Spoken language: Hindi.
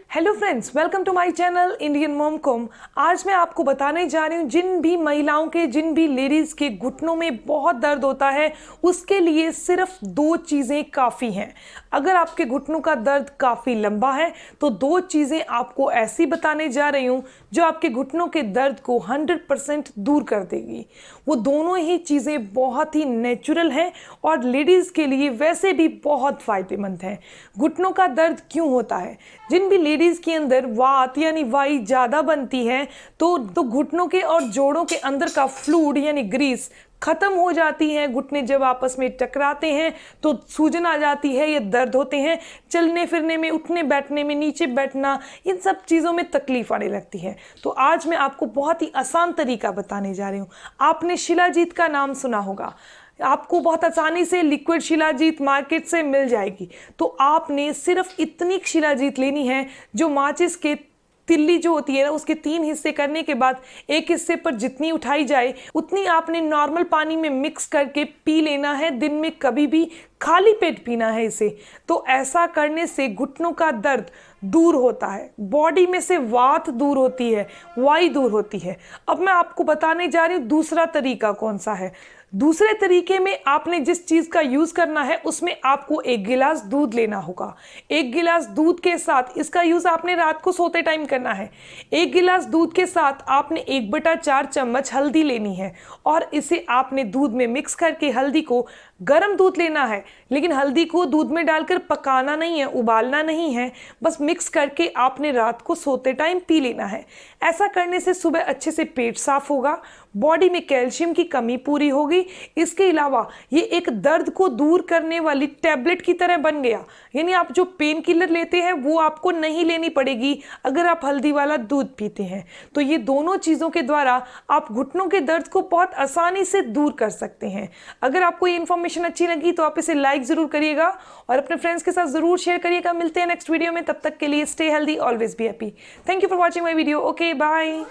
Hello friends, welcome to my channel Indian mom com. आज मैं आपको बताने जा रही हूँ जिन भी महिलाओं के, जिन भी लेडीज़ के घुटनों में बहुत दर्द होता है, उसके लिए सिर्फ दो चीज़ें काफ़ी हैं। अगर आपके घुटनों का दर्द काफ़ी लंबा है तो दो चीज़ें आपको ऐसी बताने जा रही हूँ जो आपके घुटनों के दर्द को 100% दूर कर देगी। वो दोनों ही चीज़ें बहुत ही नेचुरल हैं और लेडीज़ के लिए वैसे भी बहुत फ़ायदेमंद हैं। घुटनों का दर्द क्यों होता है? जिन भी लेडीज़ के अंदर वात यानी वाई ज़्यादा बनती है तो घुटनों के और जोड़ों के अंदर का फ्लूइड यानी ग्रीस ख़त्म हो जाती है। घुटने जब आपस में टकराते हैं तो सूजन आ जाती है, ये दर्द होते हैं, चलने फिरने में, उठने बैठने में, नीचे बैठना, इन सब चीज़ों में तकलीफ आने लगती है। तो आज मैं आपको बहुत ही आसान तरीका बताने जा रही हूँ। आपने शिलाजीत का नाम सुना होगा, आपको बहुत आसानी से लिक्विड शिलाजीत मार्केट से मिल जाएगी। तो आपने सिर्फ इतनी शिलाजीत लेनी है जो माचिस के तिल्ली जो होती है ना, उसके 3 हिस्से करने के बाद एक हिस्से पर जितनी उठाई जाए उतनी आपने नॉर्मल पानी में मिक्स करके पी लेना है। दिन में कभी भी खाली पेट पीना है इसे। तो ऐसा करने से घुटनों का दर्द दूर होता है, बॉडी में से वात दूर होती है, वाई दूर होती है। अब मैं आपको बताने जा रही हूँ दूसरा तरीका कौन सा है। दूसरे तरीके में आपने जिस चीज़ का यूज़ करना है उसमें आपको 1 गिलास दूध लेना होगा। 1 गिलास दूध के साथ इसका यूज़ आपने रात को सोते टाइम करना है। 1 गिलास दूध के साथ आपने 1/4 चम्मच हल्दी लेनी है और इसे आपने दूध में मिक्स करके, हल्दी को गर्म दूध लेना है, लेकिन हल्दी को दूध में डालकर पकाना नहीं है, उबालना नहीं है, बस मिक्स करके आपने रात को सोते टाइम पी लेना है। ऐसा करने से सुबह अच्छे से पेट साफ होगा, बॉडी में कैल्शियम की कमी पूरी होगी। इसके अलावा ये एक दर्द को दूर करने वाली टैबलेट की तरह बन गया, यानी आप जो पेन किलर लेते हैं वो आपको नहीं लेनी पड़ेगी अगर आप हल्दी वाला दूध पीते हैं। तो ये दोनों चीज़ों के द्वारा आप घुटनों के दर्द को बहुत आसानी से दूर कर सकते हैं। अगर आपको ये इन्फॉर्मेशन अच्छी लगी तो आप इसे लाइक ज़रूर करिएगा और अपने फ्रेंड्स के साथ ज़रूर शेयर करिएगा। मिलते हैं नेक्स्ट वीडियो में, तब तक के लिए stay healthy, always be happy. Thank you for watching my video. Okay, bye.